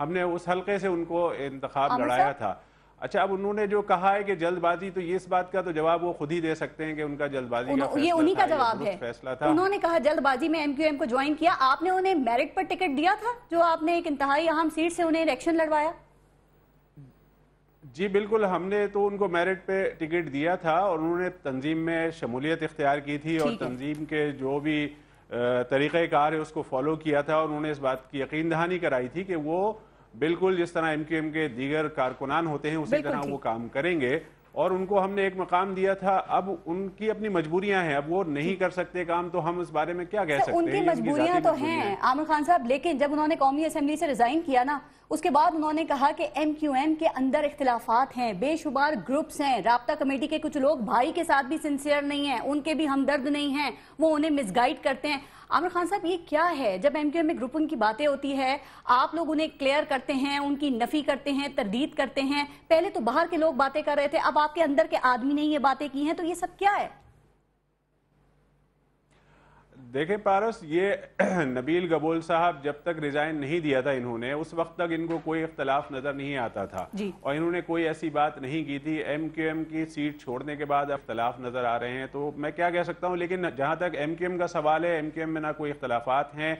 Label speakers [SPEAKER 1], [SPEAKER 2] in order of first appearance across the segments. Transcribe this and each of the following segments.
[SPEAKER 1] ہم نے اس حلقے سے ان کو انتخاب لڑایا تھا. اچھا اب انہوں نے جو کہا ہے کہ جلد بازی، تو اس بات کا تو جواب وہ خود ہی دے سکتے ہیں کہ ان کا جلد بازی کا
[SPEAKER 2] یہ انہی کا جواب ہے.
[SPEAKER 1] فیصلہ تھا.
[SPEAKER 2] انہوں نے کہا جلد بازی میں ایم کیو ایم کو جوائن کیا. آپ نے انہیں میرٹ پر ٹکٹ دیا تھا جو آپ نے ایک انتہائی اہم سیٹ سے انہیں الیکشن لڑوایا؟
[SPEAKER 1] جی بالکل، ہم نے تو ان کو میرٹ پہ ٹکٹ دیا تھا اور انہوں نے تنظیم میں شمولیت اختیار کی تھی اور تنظیم کے جو بھی طریقہ کار ہے اس کو فالو کیا تھا، اور انہوں نے اس بات کی یقین دہانی کرائی تھی کہ وہ بالکل جس طرح ایم کیو ایم کے دیگر کارکنان ہوتے ہیں اسی طرح وہ کام کریں گے، اور ان کو ہم نے ایک مقام دیا تھا. اب ان کی اپنی مجبوریاں ہیں، اب وہ نہیں کر سکتے کام، تو ہم اس بارے میں کیا کہہ سکتے ہیں.
[SPEAKER 2] ان کی مجبوریاں تو ہیں عامر خان صاحب، لیکن جب انہوں نے قومی اسمبلی سے ریزائن کیا نا، اس کے بعد انہوں نے کہا کہ ایم کیو ایم کے اندر اختلافات ہیں، بے شمار گروپس ہیں، رابطہ کمیٹی کے کچھ لوگ بھائی کے ساتھ بھی سنسیئر نہیں ہیں، ان کے بھی ہمدرد نہیں ہیں، وہ انہیں مس گائیڈ کرتے ہیں. عامر خان صاحب یہ کیا ہے؟ جب ایم کیو ایم میں گروپنگ کی باتیں ہوتی ہے آپ لوگ انہیں کلیئر کرتے ہیں، ان کی نفی کرتے ہیں، تردید کرتے ہیں. پہلے تو باہر کے لوگ باتیں کر رہے تھے، اب آپ کے اندر کے آدمی نے یہ باتیں کی ہیں، تو یہ سب کیا ہے؟
[SPEAKER 1] دیکھیں پارس، یہ نبیل گبول صاحب جب تک ریزائن نہیں دیا تھا انہوں نے، اس وقت تک ان کو کوئی اختلاف نظر نہیں آتا تھا اور انہوں نے کوئی ایسی بات نہیں کی تھی. ایم کیو ایم کی سیٹ چھوڑنے کے بعد اختلاف نظر آ رہے ہیں، تو میں کیا کہہ سکتا ہوں. لیکن جہاں تک ایم کیو ایم کا سوال ہے، ایم کیو ایم میں نہ کوئی اختلافات ہیں.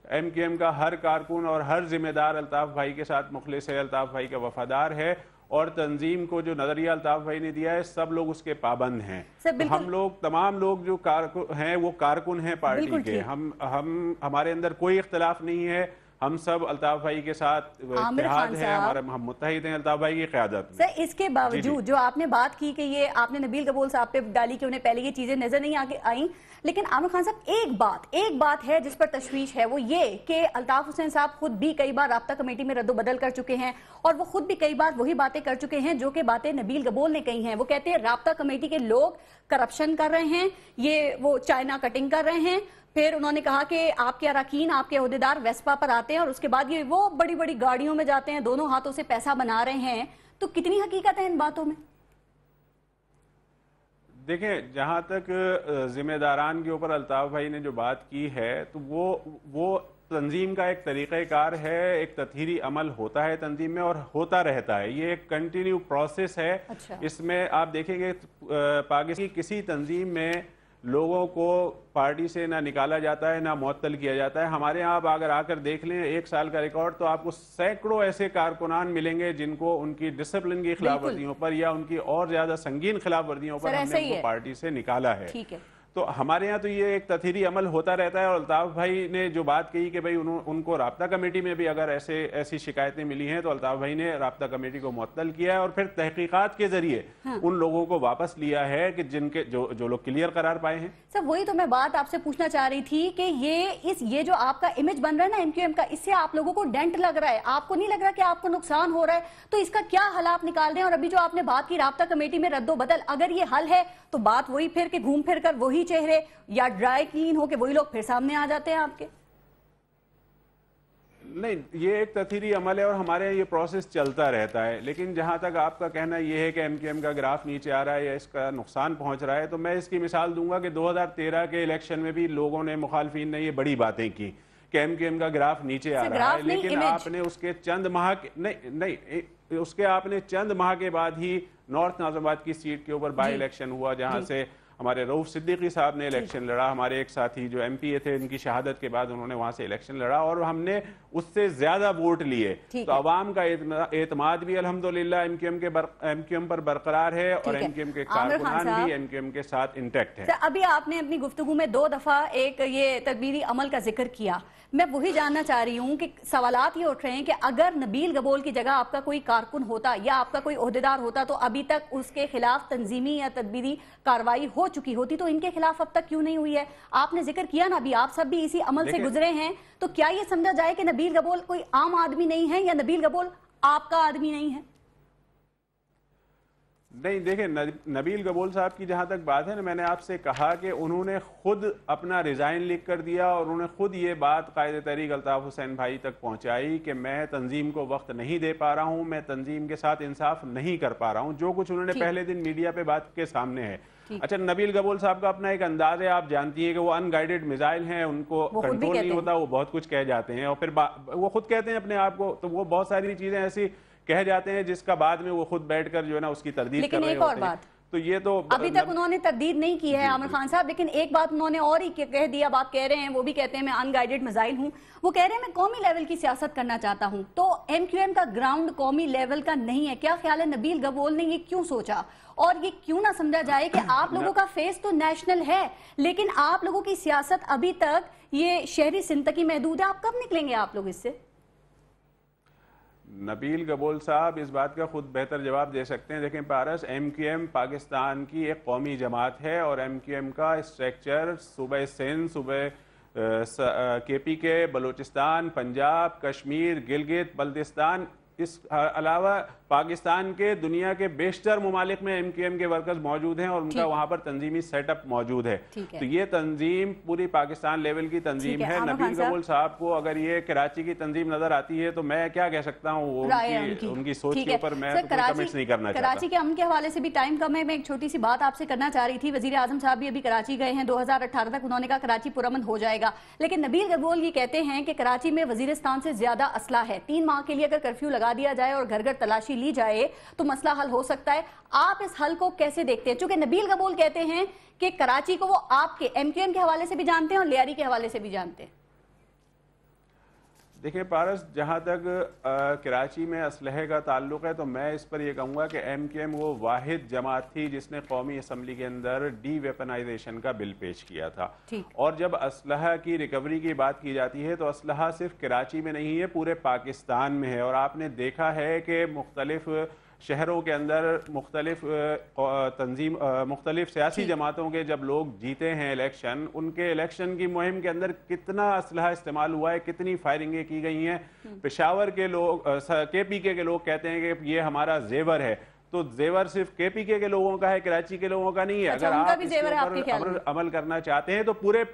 [SPEAKER 1] ایم کیو ایم کا ہر کارکن اور ہر ذمہ دار الطاف بھائی کے ساتھ مخلص ہے، الطاف بھائی کا وفادار ہے، اور تنظیم کو جو نظریہ الطاف بھائی نے دیا ہے سب لوگ اس کے پابند ہیں. ہم لوگ تمام لوگ جو ہیں وہ کارکن ہیں پارٹی کے. ہمارے اندر کوئی اختلاف نہیں ہے، ہم سب الطاف بھائی کے ساتھ اتحاد ہے، ہم متحد ہیں الطاف بھائی کی قیادت میں.
[SPEAKER 2] سر اس کے باوجود جو آپ نے بات کی کہ یہ آپ نے نبیل گبول صاحب پہ ڈالی کہ انہیں پہلے یہ چیزیں نظر نہیں آگے آئیں، لیکن عامر خان صاحب ایک بات ہے جس پر تشویش ہے، وہ یہ کہ الطاف حسین صاحب خود بھی کئی بار رابطہ کمیٹی میں رد و بدل کر چکے ہیں، اور وہ خود بھی کئی بار وہی باتیں کر چکے ہیں جو کہ باتیں نبیل گبول نے کہی ہیں. وہ کہتے ہیں رابطہ کمیٹی کے لوگ کرپشن کر رہے ہیں، یہ وہ چائنا کٹنگ کر رہے ہیں. پھر انہوں نے کہا کہ آپ کے اراکین، آپ کے عہدیدار ویسپا پر آتے ہیں اور اس کے بعد یہ وہ بڑی بڑی گاڑیوں میں جاتے ہیں، دونوں ہاتھوں سے پیسہ بنا رہے ہیں. تو کتنی حقیقت ہے ان باتوں میں؟
[SPEAKER 1] دیکھیں جہاں تک ذمہ داران کے اوپر الطاف بھائی نے جو بات کی ہے، تو وہ تنظیم کا ایک طریقہ کار ہے، ایک تطہیری عمل ہوتا ہے تنظیم میں اور ہوتا رہتا ہے. یہ ایک کنٹینیو پروسیس ہے. اس میں آپ دیکھیں گے پاکستان کی کسی تنظیم میں لوگوں کو پارٹی سے نہ نکالا جاتا ہے نہ معطل کیا جاتا ہے. ہمارے یہاں آپ اگر آ کر دیکھ لیں 1 سال کا ریکارڈ، تو آپ کو سینکڑوں ایسے کارکنان ملیں گے جن کو ان کی ڈسپلن کی خلاف ورزیوں پر یا ان کی اور زیادہ سنگین خلاف ورزیوں پر ہم نے ان کو پارٹی سے نکالا ہے. تو ہمارے یہاں تو یہ ایک تطہیری عمل ہوتا رہتا ہے. اور الطاف بھائی نے جو بات کہی کہ بھائی ان کو رابطہ کمیٹی میں بھی اگر ایسی شکایتیں ملی ہیں، تو الطاف بھائی نے رابطہ کمیٹی کو معطل کیا ہے اور پھر تحقیقات کے ذریعے ان لوگوں کو واپس لیا ہے کہ جن کے جو لوگ کلیئر قرار پائے ہیں.
[SPEAKER 2] سر وہی تو میں بات آپ سے پوچھنا چاہ رہی تھی کہ یہ جو آپ کا امیج بن رہا ہے نا ایم کیو ایم کا، اس سے آپ لوگوں کو ڈینٹ لگ رہا ہے. آپ کو نہیں لگ رہا کہ آپ کو نقصان ہو رہا ہے؟ تو اس کا کیا حل آپ نکال دیں. اور ابھی جو آپ نے بات کی رابطہ کمیٹی میں رد و بدل، اگر یہ حل ہے تو بات وہی پھر کے گھوم پھر کر وہی چہرے یا ڈرائی کلین ہو کے وہی لوگ پھر سامنے آ جاتے ہیں آپ کے.
[SPEAKER 1] نہیں، یہ ایک تطہیری عمل ہے اور ہمارے یہاں یہ پروسیس چلتا رہتا ہے. لیکن جہاں تک آپ کا کہنا یہ ہے کہ ایم کیو ایم کا گراف نیچے آ رہا ہے یا اس کا نقصان پہنچ رہا ہے، تو میں اس کی مثال دوں گا کہ 2013 کے الیکشن میں بھی لوگوں نے، مخالفین نے یہ بڑی باتیں کی کہ ایم کیو ایم کا گراف نیچے آ رہا ہے، لیکن آپ نے اس کے چند ماہ کے بعد ہی نارتھ ناظم آباد کی سیٹ کے اوپر بائی الیکشن ہوا، جہاں سے ہمارے رؤوف صدیقی صاحب نے الیکشن لڑا. ہمارے ایک ساتھی جو ایم پی اے تھے، ان کی شہادت کے بعد انہوں نے وہاں سے الیکشن لڑا اور ہم نے اس سے زیادہ ووٹ لیے. تو عوام کا اعتماد بھی الحمدللہ ایم کیو ایم پر برقرار ہے اور ایم کیو ایم کے کارکنان بھی ایم کیو ایم کے ساتھ انٹیکٹ ہیں.
[SPEAKER 2] ابھی آپ نے اپنی گفتگو میں 2 دفعہ ایک یہ تدبیری عمل کا ذکر کیا. میں وہی جاننا چاہ رہی ہوں کہ سوالات یہ اٹھ رہے ہیں کہ اگر نبیل گبول کی جگہ آپ کا کوئی کارکن ہوتا یا آپ کا کوئی عہدیدار ہوتا تو ابھی تک اس کے خلاف تنظیمی یا تدبیری کارروائی ہو چکی ہوتی، تو ان کے خلاف اب تک کیوں نہیں ہوئی ہے؟ آپ نے ذکر کیا نا، ابھی آپ سب بھی اسی عمل سے گزرے ہیں. تو کیا یہ سمجھا جائے کہ نبیل گبول کوئی عام آدمی نہیں ہے یا نبیل گبول آپ کا آدمی نہیں ہے؟
[SPEAKER 1] نہیں دیکھیں، نبیل گبول صاحب کی جہاں تک بات ہے نا، میں نے آپ سے کہا کہ انہوں نے خود اپنا ریزائن لکھ کر دیا اور انہوں نے خود یہ بات قائد تحریک الطاف حسین بھائی تک پہنچائی کہ میں تنظیم کو وقت نہیں دے پا رہا ہوں، میں تنظیم کے ساتھ انصاف نہیں کر پا رہا ہوں، جو کچھ انہوں نے پہلے دن میڈیا پہ بات کے سامنے ہے۔ اچھا، نبیل گبول صاحب کا اپنا ایک انداز ہے، آپ جانتی ہیں کہ وہ ان گائیڈڈ میزائل ہیں، ان کو کنٹرول نہیں ہوتا، وہ بہت کچھ کہہ جاتے ہیں اور پھر وہ خود کہتے ہیں اپنے آپ کو، تو وہ بہت ساری چیزیں ایسی کہہ جاتے ہیں جس کا بعد میں وہ خود بیٹھ کر جو ہے نا اس کی تردید کر رہے ہوتے ہیں۔ تو یہ تو
[SPEAKER 2] ابھی تک انہوں نے تردید نہیں کی ہے عامر خان صاحب، لیکن ایک بات انہوں نے اور ہی کہہ دیا، بات کہہ رہے ہیں، وہ بھی کہتے ہیں میں ان گائیڈڈ میزائل ہوں، وہ کہہ رہے ہیں میں قومی لیول کی سیاست کرنا چاہتا ہوں۔ تو ایم کیو ایم کا گراؤنڈ قومی لیول کا نہیں ہے، کیا خیال ہے نبیل گبول نے یہ کیوں سوچا؟ اور یہ کیوں نہ سمجھا جائے کہ آپ لوگوں کا فیس تو نیشنل ہے، لیکن آپ لوگوں کی سیاست ابھی تک یہ شہری سندھ تک ہی محدود ہے، آپ کب نکلیں گے آپ لوگ اس سے؟
[SPEAKER 1] نبیل گبول صاحب اس بات کا خود بہتر جواب دے سکتے ہیں۔ دیکھیں پارس، ایم کیو ایم پاکستان کی ایک قومی جماعت ہے اور ایم کیو ایم کا اسٹرکچر صوبہ سندھ، صوبہ کے پی کے، بلوچستان، پنجاب، کشمیر، گلگت، بلتستان، اس علاوہ پاکستان کے دنیا کے بیشتر ممالک میں ایم کیو ایم کے ورکرز موجود ہیں اور ان کا وہاں پر تنظیمی سیٹ اپ موجود ہے۔ تو یہ تنظیم پوری پاکستان لیول کی تنظیم ہے۔ نبیل گبول صاحب کو اگر یہ کراچی کی تنظیم نظر آتی ہے تو میں کیا کہہ سکتا ہوں، ان کی سوچ کے اوپر میں کمنٹس نہیں کرنا چاہتا۔
[SPEAKER 2] کراچی کے امن کے حوالے سے بھی ٹائم کم ہے، میں ایک چھوٹی سی بات آپ سے کرنا چاہ رہی تھی۔ وزیر اعظم صاحب بھی ابھی کراچی گئے ہیں، 2018 تک انہوں نے کہا کراچی پرامن ہو جائے گا، لیکن نبیل گبول یہ کہتے ہیں کہ کراچی میں وزیرستان سے زیادہ اسلحہ ہے، 3 ماہ کے لیے اگر کرفیو لگا دیا جائے اور گھر گھر تلاشی لی جائے تو مسئلہ حل ہو سکتا ہے۔ آپ اس حل کو کیسے دیکھتے ہیں؟ چونکہ نبیل گبول کہتے ہیں کہ کراچی کو وہ آپ کے ایم کیو ایم کے حوالے سے بھی جانتے ہیں اور لیاری کے حوالے سے بھی جانتے ہیں۔
[SPEAKER 1] دیکھیں پارس، جہاں تک کراچی میں اسلحے کا تعلق ہے تو میں اس پر یہ کہوں گا کہ ایم کیو ایم وہ واحد جماعت تھی جس نے قومی اسمبلی کے اندر ڈی ویپنائزیشن کا بل پیش کیا تھا، اور جب اسلحہ کی ریکوری کی بات کی جاتی ہے تو اسلحہ صرف کراچی میں نہیں ہے، پورے پاکستان میں ہے۔ اور آپ نے دیکھا ہے کہ مختلف شہروں کے اندر مختلف سیاسی جماعتوں کے جب لوگ جیتے ہیں الیکشن، ان کے الیکشن کی مہم کے اندر کتنا اسلحہ استعمال ہوا ہے، کتنی فائرنگیں کی گئی ہیں۔ پشاور کے لوگ، کے پی کے لوگ کہتے ہیں کہ یہ ہمارا زیور ہے، تو زیور صرف کے پی کے لوگوں کا ہے، کراچی کے لوگوں کا نہیں ہے۔ اگر آپ اس پر عمل کرنا چاہتے ہیں تو پورے،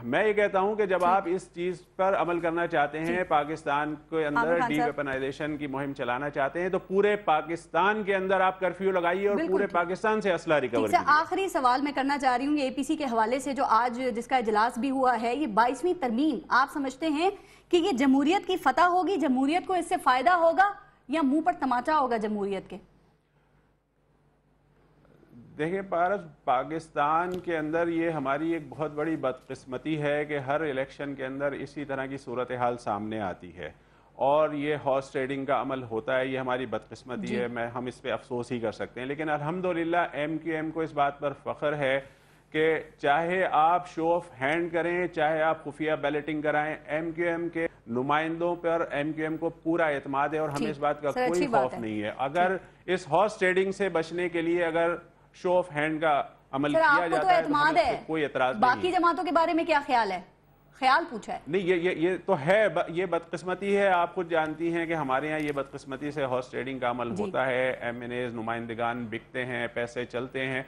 [SPEAKER 1] میں یہ کہتا ہوں کہ جب آپ اس چیز پر عمل کرنا چاہتے ہیں، پاکستان کے اندر ڈی ویپنائزیشن کی مہم چلانا چاہتے ہیں، تو پورے پاکستان کے اندر آپ کرفیو لگائیے اور پورے پاکستان سے اسلحہ ریکور کیجیے۔
[SPEAKER 2] آخری سوال میں کرنا چاہ رہی ہوں، یہ اے پی سی کے حوالے سے جو آج جس کا اجلاس بھی ہوا ہے، یہ 22ویں ترمیم، آپ سمجھتے ہیں کہ یہ جمہوریت کی فتح ہوگی، جمہوریت کو اس سے فائدہ ہوگا یا منہ پر تماچا ہوگا جمہوریت کے؟
[SPEAKER 1] دیکھیں پارس، پاکستان کے اندر یہ ہماری ایک بہت بڑی بدقسمتی ہے کہ ہر الیکشن کے اندر اسی طرح کی صورتحال سامنے آتی ہے اور یہ ہارس ٹریڈنگ کا عمل ہوتا ہے۔ یہ ہماری بدقسمتی ہے، ہم اس پہ افسوس ہی کر سکتے ہیں، لیکن الحمدللہ ایم کیو ایم کو اس بات پر فخر ہے کہ چاہے آپ شو آف ہینڈ کریں، چاہے آپ خفیہ بیلٹنگ کرائیں، ایم کیو ایم کے نمائندوں پر ایم کیو ایم کو پورا اعتماد ہے اور ہمیں اس بات کا کوئی خوف نہیں ہے۔ اگر اس ہارس ٹریڈنگ سے بچنے کے لیے اگر شو آف ہینڈ کا عمل کیا جاتا ہے تو ہمیں کوئی اعتراض نہیں ہے۔
[SPEAKER 2] باقی جماعتوں کے بارے میں کیا خیال ہے؟ خیال پوچھا ہے؟
[SPEAKER 1] نہیں، یہ تو ہے، یہ بدقسمتی ہے۔ آپ خود جانتی ہیں کہ ہمارے ہاں یہ بدقسمتی سے ہارس ٹریڈنگ کا عمل ہوتا ہے، ایم این ایز، نمائندگان بکتے ہیں، پیسے چلتے ہیں،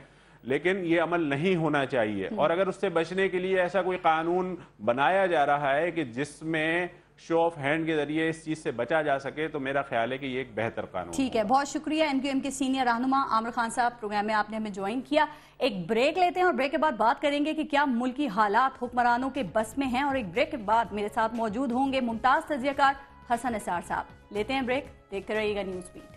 [SPEAKER 1] لیکن یہ عمل نہیں ہونا چاہیے۔ اور اگر اس سے بچنے کے لیے ایسا کوئی قانون بنایا جا رہا ہے کہ جس میں شو آف ہینڈ کے ذریعے اس چیز سے بچا جا سکے تو میرا خیال ہے کہ یہ ایک بہتر قانون ہے۔
[SPEAKER 2] ٹھیک ہے، بہت شکریہ ایم کیو ایم کے سینئر رہنما عامر خان صاحب، پروگرام میں آپ نے ہمیں جوائن کیا۔ ایک بریک لیتے ہیں اور بریک کے بعد بات کریں گے کہ کیا ملکی حالات حکمرانوں کے بس میں ہیں، اور ایک بریک کے بعد میرے ساتھ موجود ہوں گے ممتاز تجزیہ کار حسن نثار صاحب۔ لیتے ہیں بریک، دیکھتے رہیے گا نیوز بیٹ۔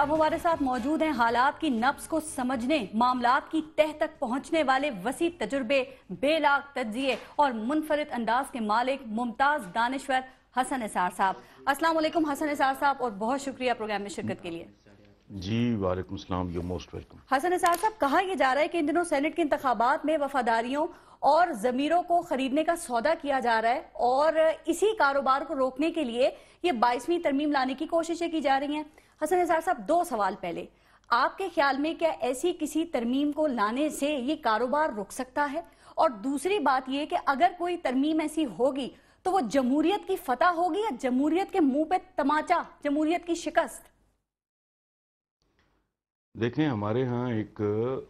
[SPEAKER 2] اب ہمارے ساتھ موجود ہیں حالات کی نبض کو سمجھنے، معاملات کی تہ تک پہنچنے والے وسیع تجربے، بے لاگ تجزیے اور منفرد انداز کے مالک ممتاز دانشور حسن نثار صاحب۔ السلام علیکم حسن نثار صاحب، اور بہت شکریہ پروگرام میں شرکت کے لیے۔
[SPEAKER 3] جی وعلیکم السلام، یو موسٹ ویلکم۔
[SPEAKER 2] حسن نثار صاحب، کہا یہ جا رہا ہے کہ ان دنوں سینٹ کے انتخابات میں وفاداریوں اور ضمیروں کو خریدنے کا سودا کیا جا رہا ہے، اور اسی کاروبار کو روکنے کے لیے یہ 22ویں ترمیم لانے کی کوششیں کی جا رہی ہیں۔ حسن نثار صاحب، 2 سوال پہلے، آپ کے خیال میں کیا ایسی کسی ترمیم کو لانے سے یہ کاروبار رک سکتا ہے؟ اور دوسری بات یہ کہ اگر کوئی ترمیم ایسی ہوگی تو وہ جمہوریت کی فتح ہوگی یا جمہوریت کے منہ پہ تماچا، جمہوریت کی شکست؟
[SPEAKER 3] دیکھیں، ہمارے ہاں ایک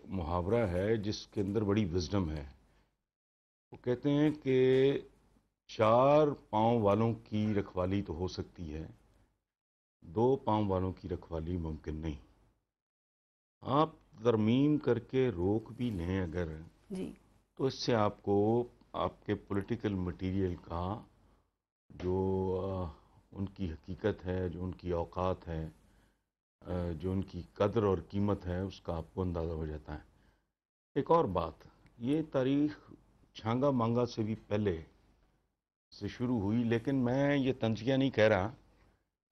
[SPEAKER 3] محاورہ ہے جس کے اندر بڑی وزڈم ہے. وہ کہتے ہیں کہ 4 پاؤں والوں کی رکھوالی تو ہو سکتی ہے، 2 پاؤں والوں کی رکھوالی ممکن نہیں. آپ ترمیم کر کے روک بھی لیں اگر،
[SPEAKER 2] جی،
[SPEAKER 3] تو اس سے آپ کو آپ کے پولیٹیکل مٹیریل کا جو ان کی حقیقت ہے، جو ان کی اوقات ہے، جو ان کی قدر اور قیمت ہے، اس کا آپ کو اندازہ ہو جاتا ہے. ایک اور بات، یہ تاریخ چھانگا مانگا سے بھی پہلے سے شروع ہوئی، لیکن میں یہ طنزیہ نہیں کہہ رہا.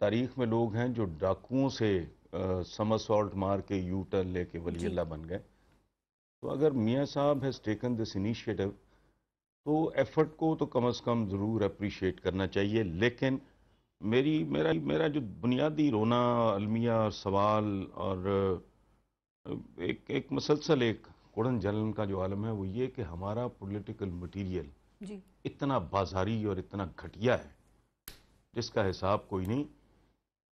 [SPEAKER 3] تاریخ میں لوگ ہیں جو ڈاکوؤں سے سمرسالٹ مار کے یو ٹرن لے کے ولی اللہ بن گئے. تو اگر میاں صاحب ہیز ٹیکن دس انیشیٹو تو ایفرٹ کو تو کم از کم ضرور اپریشیٹ کرنا چاہیے. لیکن میرا جو بنیادی رونا المیہ سوال اور ایک مسلسل ایک کوڑن جلن کا جو عالم ہے وہ یہ کہ ہمارا پولیٹیکل مٹیریل
[SPEAKER 2] جی،
[SPEAKER 3] اتنا بازاری اور اتنا گھٹیا ہے جس کا حساب کوئی نہیں.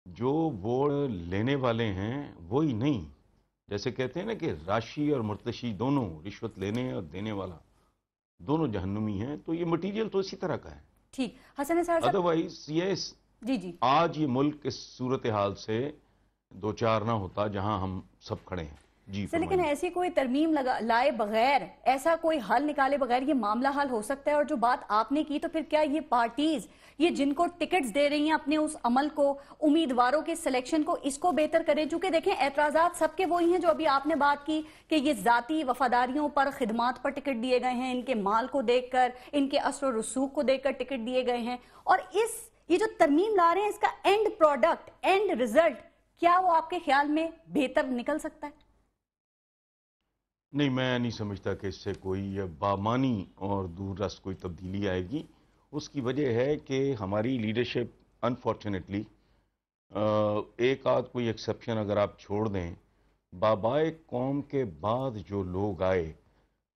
[SPEAKER 3] جو ووٹ لینے والے ہیں وہی نہیں، جیسے کہتے ہیں نا کہ راشی اور مرتشی دونوں، رشوت لینے اور دینے والا دونوں جہنمی ہیں. تو یہ مٹیریل تو اسی طرح کا ہے.
[SPEAKER 2] ٹھیک. حسن نثار صاحب،
[SPEAKER 3] ادروائز یہ
[SPEAKER 2] جی
[SPEAKER 3] آج یہ ملک اس صورتحال سے دوچار نہ ہوتا جہاں ہم سب کھڑے ہیں. جی
[SPEAKER 2] لیکن
[SPEAKER 3] فرمائیے.
[SPEAKER 2] ایسی کوئی ترمیم لائے بغیر، ایسا کوئی حل نکالے بغیر یہ معاملہ حل ہو سکتا ہے؟ اور جو بات آپ نے کی، تو پھر کیا یہ پارٹیز، یہ جن کو ٹکٹس دے رہی ہیں اپنے اس عمل کو، امیدواروں کے سلیکشن کو، اس کو بہتر کریں؟ چونکہ دیکھیں اعتراضات سب کے وہی ہیں جو ابھی آپ نے بات کی کہ یہ ذاتی وفاداریوں پر، خدمات پر ٹکٹ دیے گئے ہیں، ان کے مال کو دیکھ کر، ان کے اثر و رسوخ کو دیکھ کر ٹکٹ دیے گئے ہیں. اور یہ جو ترمیم لا رہے ہیں، اس کا اینڈ پروڈکٹ، اینڈ ریزلٹ کیا وہ آپ کے خیال میں بہتر نکل سکتا ہے؟
[SPEAKER 3] نہیں، میں نہیں سمجھتا کہ اس سے کوئی بامانی اور دور رس کوئی تبدیلی آئے گی. اس کی وجہ ہے کہ ہماری لیڈرشپ انفارچونیٹلی، ایک آدھ کوئی ایکسیپشن اگر آپ چھوڑ دیں، بابائے قوم کے بعد جو لوگ آئے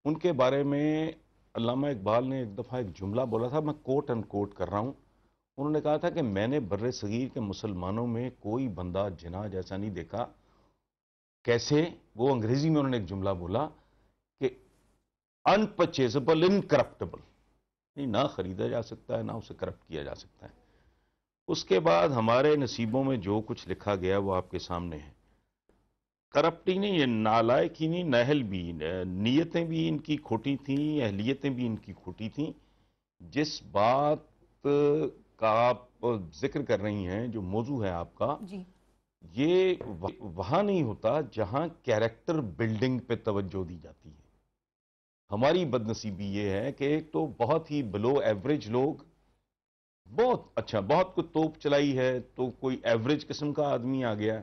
[SPEAKER 3] ان کے بارے میں علامہ اقبال نے ایک دفعہ ایک جملہ بولا تھا، میں کوٹ ان کوٹ کر رہا ہوں. انہوں نے کہا تھا کہ میں نے بر صغیر کے مسلمانوں میں کوئی بندہ جناح جیسا نہیں دیکھا. کیسے؟ وہ انگریزی میں انہوں نے ایک جملہ بولا کہ انپرچیزبل، انکرپٹیبل، نہ خریدا جا سکتا ہے، نہ اسے کرپٹ کیا جا سکتا ہے. اس کے بعد ہمارے نصیبوں میں جو کچھ لکھا گیا وہ آپ کے سامنے ہے. کرپٹ ہی نہیں، یہ نالائق ہی نہیں، نااہل بھی. نیتیں بھی ان کی کھوٹی تھیں، اہلیتیں بھی ان کی کھوٹی تھیں. جس بات کا آپ ذکر کر رہی ہیں، جو موضوع ہے آپ کا،
[SPEAKER 2] جی،
[SPEAKER 3] یہ وہاں نہیں ہوتا جہاں کیریکٹر بلڈنگ پہ توجہ دی جاتی ہے. ہماری بدنصیبی یہ ہے کہ ایک تو بہت ہی بلو ایوریج لوگ، بہت اچھا، بہت کچھ توپ چلائی ہے تو کوئی ایوریج قسم کا آدمی آ گیا،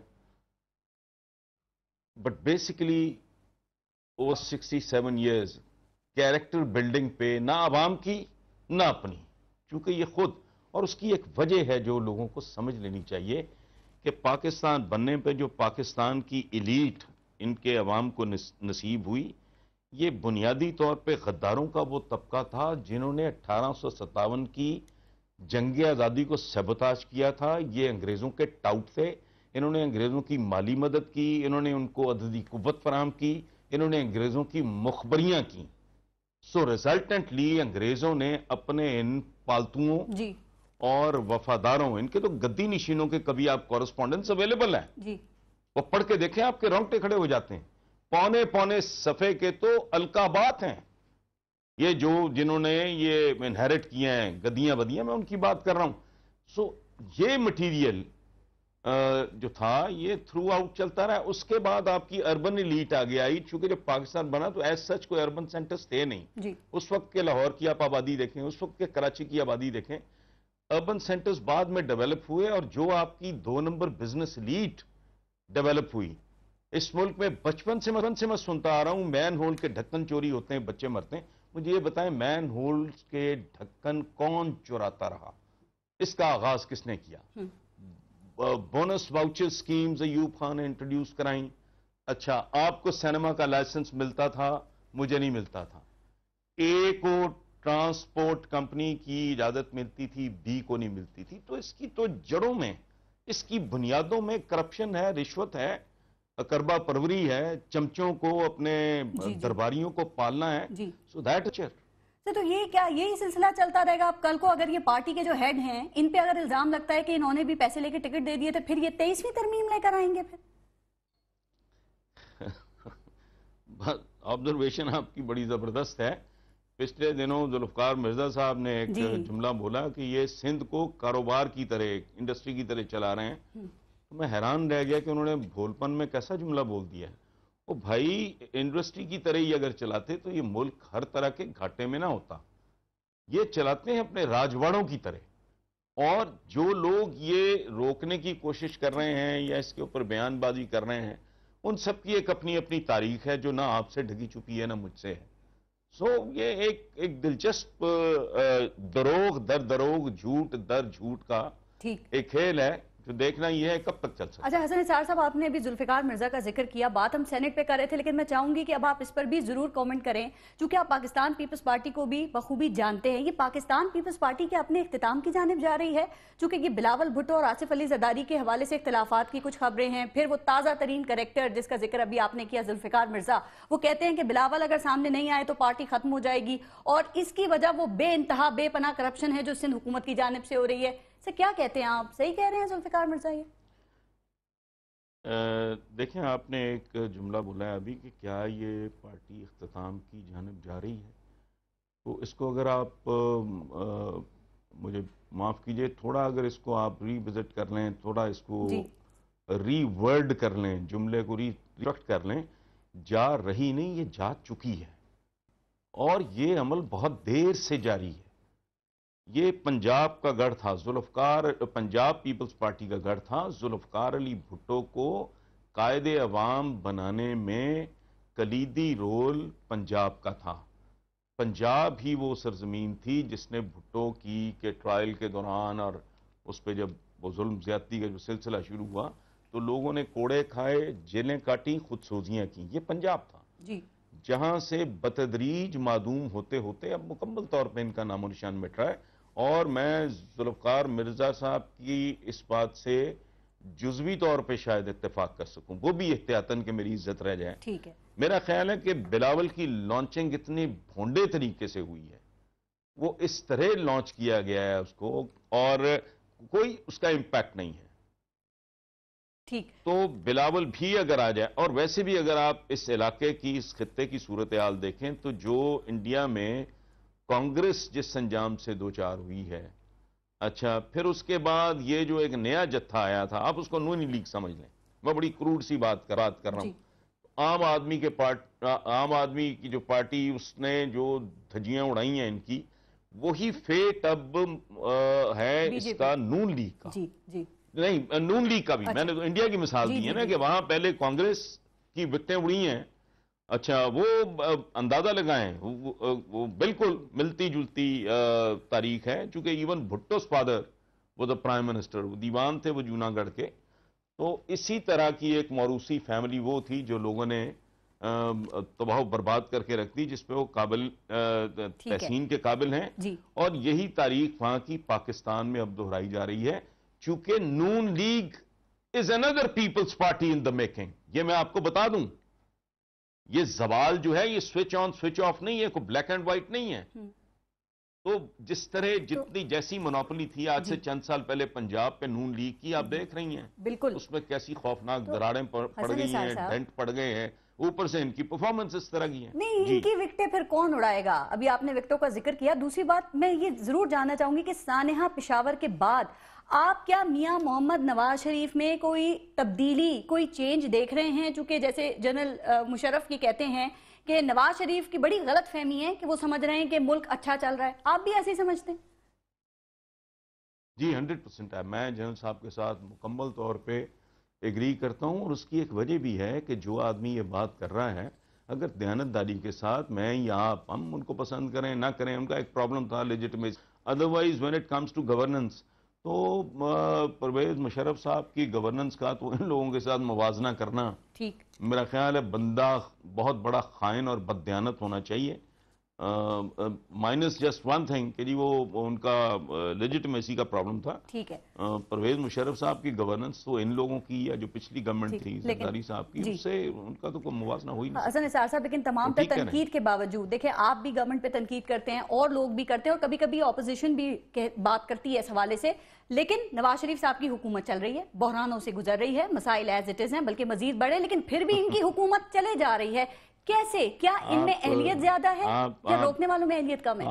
[SPEAKER 3] but basically over 67 years character building پہ نہ عوام کی نہ اپنی. چونکہ یہ خود، اور اس کی ایک وجہ ہے جو لوگوں کو سمجھ لینی چاہیے کہ پاکستان بننے پہ جو پاکستان کی ایلیٹ ان کے عوام کو نصیب ہوئی، یہ بنیادی طور پہ غداروں کا وہ طبقہ تھا جنہوں نے 1857 کی جنگ آزادی کو سیبوتاج کیا تھا. یہ انگریزوں کے ٹاؤٹ تھے، انہوں نے انگریزوں کی مالی مدد کی، انہوں نے ان کو عددی قوت فراہم کی، انہوں نے انگریزوں کی مخبریاں کی. سو ریزلٹنٹلی انگریزوں نے اپنے ان پالتوؤں
[SPEAKER 2] جی،
[SPEAKER 3] اور وفاداروں، ان کے تو گدی نشینوں کے کبھی آپ کورسپونڈنس اویلیبل ہیں،
[SPEAKER 2] جی،
[SPEAKER 3] وہ پڑھ کے دیکھیں، آپ کے رونگٹے کھڑے ہو جاتے ہیں. پونے صفحے کے تو القابات ہیں، یہ جو جنہوں نے یہ انہیرٹ کیے ہیں گدیاں بدیاں، میں ان کی بات کر رہا ہوں. سو یہ مٹیریل جو تھا یہ تھرو آؤٹ چلتا رہا. اس کے بعد آپ کی اربن ایلیٹ آگے آئی، چونکہ جب پاکستان بنا تو ایز سچ کوئی اربن سینٹرز تھے نہیں.
[SPEAKER 2] جی،
[SPEAKER 3] اس وقت کے لاہور کی آپ آبادی دیکھیں، اس وقت کے کراچی کی آبادی دیکھیں. اربن سینٹرز بعد میں ڈیولپ ہوئے، اور جو آپ کی 2 نمبر بزنس ایلیٹ ڈیولپ ہوئی اس ملک میں، بچپن سے میں سنتا آ رہا ہوں مین ہول کے ڈھکن چوری ہوتے ہیں، بچے مرتے ہیں. مجھے یہ بتائیں مین ہول کے ڈھکن کون چراتا رہا؟ اس کا آغاز کس نے کیا؟ Bonus voucher schemes Ayub Khan نے انٹروڈیوس کرائیں، اچھا آپ کو سینما کا لائسنس ملتا تھا, مجھے نہیں ملتا تھا. اے کو ٹرانسپورٹ کمپنی کی اجازت ملتی تھی, بی کو نہیں ملتی تھی. تو اس کی تو جڑوں میں, اس کی بنیادوں میں کرپشن ہے, رشوت ہے, اقربا پروری ہے, چمچوں کو اپنے درباریوں کو پالنا ہے. سو دیٹ
[SPEAKER 2] تو یہ کیا یہی سلسلہ چلتا رہے گا؟ اب کل کو اگر یہ پارٹی کے جو ہیڈ ہیں ان پہ اگر الزام لگتا ہے کہ انہوں نے بھی پیسے لے کے ٹکٹ دے دیے تو پھر یہ 23ویں ترمیم لے کر آئیں گے پھر؟
[SPEAKER 3] آبزرویشن آپ کی بڑی زبردست ہے. پچھلے دنوں ذوالفقار مرزا صاحب نے ایک جملہ بولا کہ یہ سندھ کو کاروبار کی طرح, انڈسٹری کی طرح چلا رہے ہیں. تو میں حیران رہ گیا کہ انہوں نے بھولپن میں کیسا جملہ بول دیا ہے. وہ بھائی انڈسٹری کی طرح ہی اگر چلاتے تو یہ ملک ہر طرح کے گھاٹے میں نہ ہوتا. یہ چلاتے ہیں اپنے راجواڑوں کی طرح. اور جو لوگ یہ روکنے کی کوشش کر رہے ہیں یا اس کے اوپر بیان بازی کر رہے ہیں, ان سب کی ایک اپنی اپنی تاریخ ہے جو نہ آپ سے ڈھکی چھپی ہے نہ مجھ سے ہے. سو یہ ایک دلچسپ دروغ در دروغ, جھوٹ در جھوٹ کا ایک کھیل ہے جو دیکھنا یہ ہے کب تک چل سکتا ہے.
[SPEAKER 2] اچھا حسن نثار صاحب, آپ نے ابھی ذوالفقار مرزا کا ذکر کیا, بات ہم سینٹ پہ کر رہے تھے, لیکن میں چاہوں گی کہ اب آپ اس پر بھی ضرور کومنٹ کریں چونکہ آپ پاکستان پیپلز پارٹی کو بھی بخوبی جانتے ہیں. یہ پاکستان پیپلز پارٹی کے اپنے اختتام کی جانب جا رہی ہے چونکہ یہ بلاول بھٹو اور آصف علی زرداری کے حوالے سے اختلافات کی کچھ خبریں ہیں. پھر وہ تازہ ترین کریکٹر جس کا ذکر ابھی آپ نے کیا, ذوالفقار مرزا, وہ کہتے ہیں کہ بلاول اگر سامنے نہیں آئے تو پارٹی ختم ہو جائے گی, اور اس کی وجہ وہ بے انتہا بے پناہ کرپشن ہے جو سندھ حکومت کی جانب سے ہو رہی ہے. کیا کہتے ہیں آپ, صحیح کہہ رہے ہیں ذوالفقار مرزا؟ یہ
[SPEAKER 3] دیکھیں, آپ نے ایک جملہ بولا ہے ابھی کہ کیا یہ پارٹی اختتام کی جانب جا رہی ہے. تو اس کو اگر آپ مجھے معاف کیجئے, تھوڑا اگر اس کو آپ ری وزٹ کر لیں, تھوڑا اس کو ری ورڈ کر لیں, جملے کو ری ریکٹ کر لیں, جا رہی نہیں, یہ جا چکی ہے. اور یہ عمل بہت دیر سے جاری ہے. یہ پنجاب کا گڑھ تھا, پنجاب پیپلز پارٹی کا گڑھ تھا. ذوالفقار علی بھٹو کو قائد عوام بنانے میں کلیدی رول پنجاب کا تھا. پنجاب ہی وہ سرزمین تھی جس نے بھٹو کی کے ٹرائل کے دوران اور اس پہ جب وہ ظلم زیادتی کا جو سلسلہ شروع ہوا تو لوگوں نے کوڑے کھائے, جیلیں کاٹیں, خود سوزیاں کیں. یہ پنجاب تھا جہاں سے بتدریج معدوم ہوتے ہوتے اب مکمل طور پہ ان کا نام و نشان مٹ رہا ہے. اور میں ذوالفقار مرزا صاحب کی اس بات سے جزوی طور پہ شاید اتفاق کر سکوں, وہ بھی احتیاطاً کہ میری عزت رہ جائے.
[SPEAKER 2] ٹھیک ہے.
[SPEAKER 3] میرا خیال ہے کہ بلاول کی لانچنگ اتنی بھونڈے طریقے سے ہوئی ہے, وہ اس طرح لانچ کیا گیا ہے اس کو, اور کوئی اس کا امپیکٹ نہیں ہے.
[SPEAKER 2] ٹھیک.
[SPEAKER 3] تو بلاول بھی اگر آ جائے, اور ویسے بھی اگر آپ اس علاقے کی, اس خطے کی صورتحال دیکھیں تو جو انڈیا میں کانگریس جس انجام سے دوچار ہوئی ہے, اچھا پھر اس کے بعد یہ جو ایک نیا جتھا آیا تھا, آپ اس کو نونی لیگ سمجھ لیں, میں بڑی کروڑ سی بات کر رہا ہوں. عام آدمی کی جو پارٹی, اس نے جو دھجیاں اڑائی ہیں ان کی, وہی فیٹ اب ہے اس کا نون لیگ کا. نہیں, نون لیگ کا بھی میں نے تو انڈیا کی مثال دی ہے نا, کہ وہاں پہلے کانگریس کی وکٹیں اڑی ہیں. اچھا وہ اندازہ لگائیں, وہ بالکل ملتی جلتی تاریخ ہے, چونکہ ایون بھٹو's فادر وہ پرائم منسٹر, وہ دیوان تھے وہ جوناگڑھ کے. تو اسی طرح کی ایک موروثی فیملی وہ تھی جو لوگوں نے تباہ و برباد کر کے رکھ دی, جس پہ وہ قابل تحسین کے قابل ہیں. اور یہی تاریخ وہاں کی پاکستان میں اب دہرائی جا رہی ہے, چونکہ Noon league is another peoples party in the making. یہ میں آپ کو بتا دوں, یہ زوال جو ہے یہ سوئچ آن سوئچ آف نہیں ہے, کوئی بلیک اینڈ وائٹ نہیں ہے. تو جس طرح جتنی جیسی منوپلی تھی آج سے چند سال پہلے پنجاب پہ نون لیگ کی, آپ دیکھ رہی ہیں بالکل اس میں کیسی خوفناک دراڑیں پڑ گئی ہیں, ڈنٹ پڑ گئے ہیں, اوپر سے ان کی پرفارمنس اس طرح کی ہیں.
[SPEAKER 2] نہیں, ان کی وکٹیں پھر کون اڑائے گا؟ ابھی آپ نے وکٹوں کا ذکر کیا. دوسری بات میں یہ ضرور جاننا چاہوں گی کہ سانحہ پشاور کے بعد آپ کیا میاں محمد نواز شریف میں کوئی تبدیلی, کوئی چینج دیکھ رہے ہیں؟ چونکہ جیسے جنرل مشرف کی کہتے ہیں کہ نواز شریف کی بڑی غلط فہمی ہے کہ وہ سمجھ رہے ہیں کہ ملک اچھا چل رہا ہے, آپ بھی ایسے ہی سمجھتے ہیں؟
[SPEAKER 3] جی 100% ہے, میں جنرل صاحب کے ساتھ مکمل طور پہ ایگری کرتا ہوں. اور اس کی ایک وجہ بھی ہے کہ جو آدمی یہ بات کر رہا ہے, اگر دیانتداری کے ساتھ میں یا آپ ہم ان کو پسند کریں نہ کریں, ان کا ایک پرابلم تھا legitimacy. Otherwise when it comes to governance, تو پرویز مشرف صاحب کی گورننس کا تو ان لوگوں کے ساتھ موازنہ کرنا
[SPEAKER 2] ٹھیک
[SPEAKER 3] میرا خیال ہے بندہ بہت بڑا خائن اور بددیانت ہونا چاہیے. مائنس جسٹ ون تھنگ کہ جی وہ ان کا لیجٹمیسی کا پرابلم تھا.
[SPEAKER 2] ٹھیک ہے.
[SPEAKER 3] پرویز مشرف صاحب کی گورننس تو ان لوگوں کی یا جو پچھلی گورنمنٹ تھی
[SPEAKER 2] لیکن
[SPEAKER 3] زرداری صاحب کی
[SPEAKER 2] جی
[SPEAKER 3] اس سے ان کا تو کوئی موازنہ ہو ہی نہیں.
[SPEAKER 2] حسن نثار صاحب لیکن تمام
[SPEAKER 3] ٹھیک ہے نا؟
[SPEAKER 2] تنقید کے باوجود دیکھیں آپ بھی گورنمنٹ پہ تنقید کرتے ہیں اور لوگ بھی کرتے ہیں اور کبھی کبھی اپوزیشن بھی بات کرتی ہے اس حوالے سے، لیکن نواز شریف صاحب کی حکومت چل رہی ہے، بحرانوں سے گزر رہی ہے، مسائل ایز اٹ از ہیں بلکہ مزید بڑھے، لیکن پھر بھی ان کی حکومت چلے جا رہی ہے. کیسے؟ کیا ان میں اہلیت زیادہ ہے یا روکنے والوں میں اہلیت کم ہے؟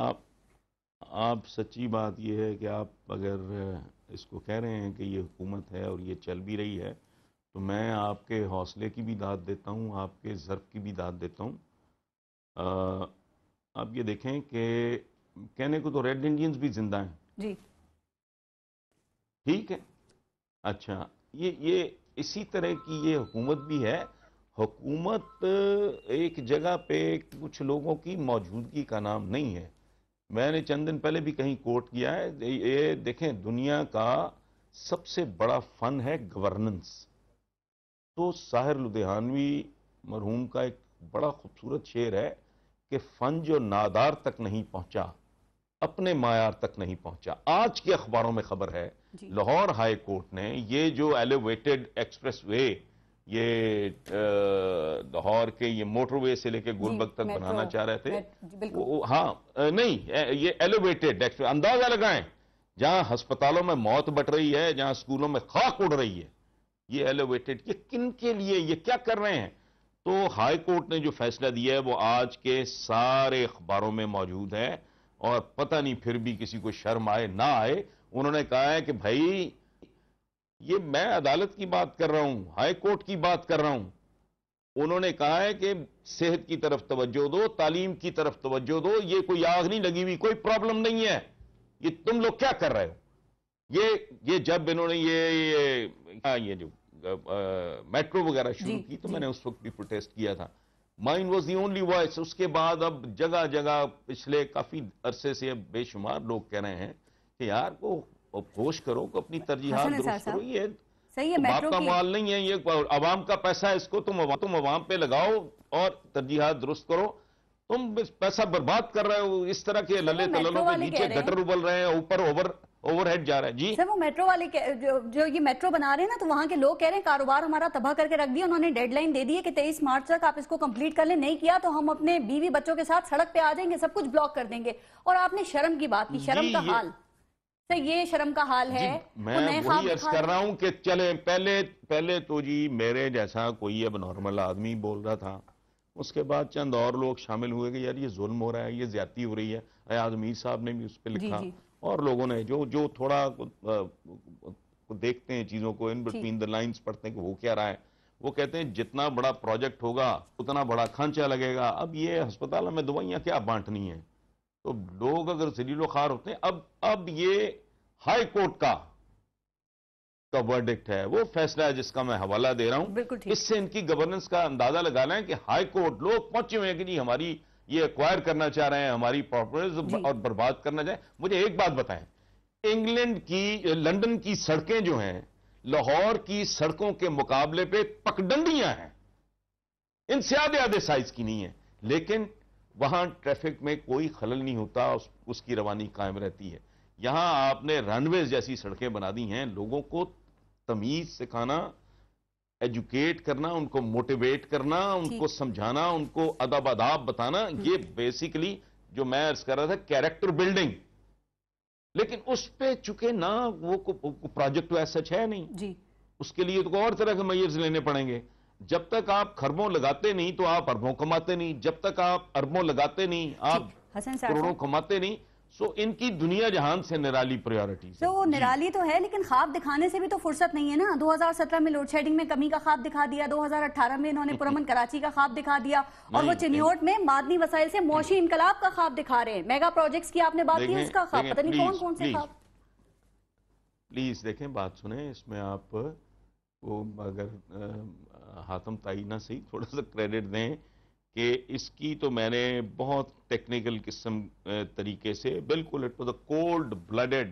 [SPEAKER 3] آپ سچی بات یہ ہے کہ آپ اگر اس کو کہہ رہے ہیں کہ یہ حکومت ہے اور یہ چل بھی رہی ہے تو میں آپ کے حوصلے کی بھی داد دیتا ہوں، آپ کے ظرف کی بھی داد دیتا ہوں. آپ یہ دیکھیں کہ کہنے کو تو ریڈ انڈینز بھی زندہ ہیں.
[SPEAKER 2] جی
[SPEAKER 3] ٹھیک ہے. اچھا یہ اسی طرح کی یہ حکومت بھی ہے. حکومت ایک جگہ پہ کچھ لوگوں کی موجودگی کا نام نہیں ہے. میں نے چند دن پہلے بھی کہیں کوٹ کیا ہے، یہ دیکھیں دنیا کا سب سے بڑا فن ہے گورننس. تو ساحر لدھیانوی مرحوم کا ایک بڑا خوبصورت شعر ہے کہ فن جو نادار تک نہیں پہنچا اپنے معیار تک نہیں پہنچا. آج کے اخباروں میں خبر ہے لاہور ہائی کورٹ نے یہ جو ایلیویٹڈ ایکسپریس وے یہ لاہور کے یہ موٹر وے سے لے کے گلبرگ تک بنانا چاہ رہے تھے. ہاں نہیں یہ ایلیویٹڈ ایکسپریس، اندازہ لگائیں جہاں ہسپتالوں میں موت بٹ رہی ہے، جہاں اسکولوں میں خاک اڑ رہی ہے، یہ ایلیویٹڈ، یہ کن کے لیے، یہ کیا کر رہے ہیں؟ تو ہائی کورٹ نے جو فیصلہ دیا ہے وہ آج کے سارے اخباروں میں موجود ہے اور پتہ نہیں پھر بھی کسی کو شرم آئے نہ آئے. انہوں نے کہا ہے کہ بھائی یہ میں عدالت کی بات کر رہا ہوں، ہائی کورٹ کی بات کر رہا ہوں. انہوں نے کہا ہے کہ صحت کی طرف توجہ دو، تعلیم کی طرف توجہ دو، یہ کوئی آگ نہیں لگی ہوئی، کوئی پرابلم نہیں ہے، یہ تم لوگ کیا کر رہے ہو؟ یہ جب انہوں نے یہ جو میٹرو وغیرہ شروع کی تو میں نے اس وقت بھی پروٹیسٹ کیا تھا. Mine was the only voice. اس کے بعد اب جگہ جگہ پچھلے کافی عرصے سے بے شمار لوگ کہہ رہے ہیں کہ یار کو ہوش کرو، کو اپنی ترجیحات درست کرو. یہ باپ کا مال نہیں ہے، یہ عوام کا پیسہ ہے، اس کو تم عوام پہ لگاؤ اور ترجیحات درست کرو. تم پیسہ برباد کر رہے ہو، اس طرح کے للے تللوں کے نیچے گٹر ابل رہے ہیں، اوپر اوور ہیڈ جا رہا ہے. جی
[SPEAKER 2] سر وہ میٹرو والے جو یہ میٹرو بنا رہے ہیں نا تو وہاں کے لوگ کہہ رہے ہیں کاروبار ہمارا تباہ کر کے رکھ دیا. انہوں نے ڈیڈ لائن دے دی ہے کہ 23 مارچ تک آپ اس کو کمپلیٹ کر لیں، نہیں کیا تو ہم اپنے بیوی بچوں کے ساتھ سڑک پہ آ جائیں گے، سب کچھ بلاک کر دیں گے. اور آپ نے شرم کی بات کی، شرم کا حال سر یہ شرم کا حال ہے.
[SPEAKER 3] میں وہی عرض کر رہا ہوں کہ چلیں پہلے تو جی میرے جیسا کوئی اب نارمل آدمی بول رہا تھا، اس کے بعد چند اور لوگ شامل ہوئے کہ یار یہ ظلم ہو رہا ہے، یہ زیادتی ہو رہی ہے. ایاز میر صاحب نے بھی اس پہ لکھا اور لوگوں نے جو تھوڑا دیکھتے ہیں چیزوں کو، ان بٹوین دا لائنز پڑھتے ہیں کہ وہ کیا رہا ہے، وہ کہتے ہیں جتنا بڑا پروجیکٹ ہوگا اتنا بڑا کھانچہ لگے گا. اب یہ ہسپتالوں میں دوائیاں کیا بانٹنی ہیں؟ تو لوگ اگر ذلیل و خوار ہوتے ہیں. اب یہ ہائی کورٹ کا ورڈکٹ ہے، وہ فیصلہ ہے جس کا میں حوالہ دے رہا ہوں. اس سے ان کی گورننس کا اندازہ لگا لیں کہ ہائی کورٹ لوگ پہنچے ہوئے ہیں کہ جی ہماری یہ ایکوائر کرنا چاہ رہے ہیں، ہماری پراپرٹیز اور برباد کرنا چاہیں. مجھے ایک بات بتائیں، انگلینڈ کی لندن کی سڑکیں جو ہیں لاہور کی سڑکوں کے مقابلے پہ پکڈنڈیاں ہیں، ان سے آدھے سائز کی نہیں ہیں، لیکن وہاں ٹریفک میں کوئی خلل نہیں ہوتا، اس کی روانی قائم رہتی ہے. یہاں آپ نے رن ویز جیسی سڑکیں بنا دی ہیں. لوگوں کو تمیز سکھانا، ایجوکیٹ کرنا، ان کو موٹیویٹ کرنا، ان کو سمجھانا، ان کو ادب آداب بتانا، یہ بیسیکلی جو میں عرض کر رہا تھا کیریکٹر بلڈنگ. لیکن اس پہ چکے نہ وہ پروجیکٹ تو ایسا ہے نہیں، اس کے لیے تو اور طرح کے میئرز لینے پڑیں گے. جب تک آپ خربوں لگاتے نہیں تو آپ اربوں کماتے نہیں، جب تک آپ اربوں لگاتے نہیں آپ کروڑوں کماتے نہیں. سو ان کی دنیا جہان سے نرالی پریورٹیز.
[SPEAKER 2] تو وہ نرالی تو ہے لیکن خواب دکھانے سے بھی تو فرصت نہیں ہے نا. 2017 میں لوڈ شیڈنگ میں کمی کا خواب دکھا دیا، 2018 میں انہوں نے پرامن کراچی کا خواب دکھا دیا، اور وہ چنیوٹ میں معدنی وسائل سے معاشی انقلاب کا خواب دکھا رہے ہیں. میگا پروجیکٹس کی آپ نے بات کی، اس کا خواب پتہ نہیں کون سے خواب.
[SPEAKER 3] پلیز دیکھیں بات سنیں، اس میں آپ وہ اگر حاتم تائینہ سے تھوڑا سا کریڈٹ دیں کہ اس کی تو میں نے بہت ٹیکنیکل قسم طریقے سے بالکل it was a cold blooded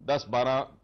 [SPEAKER 3] 10 12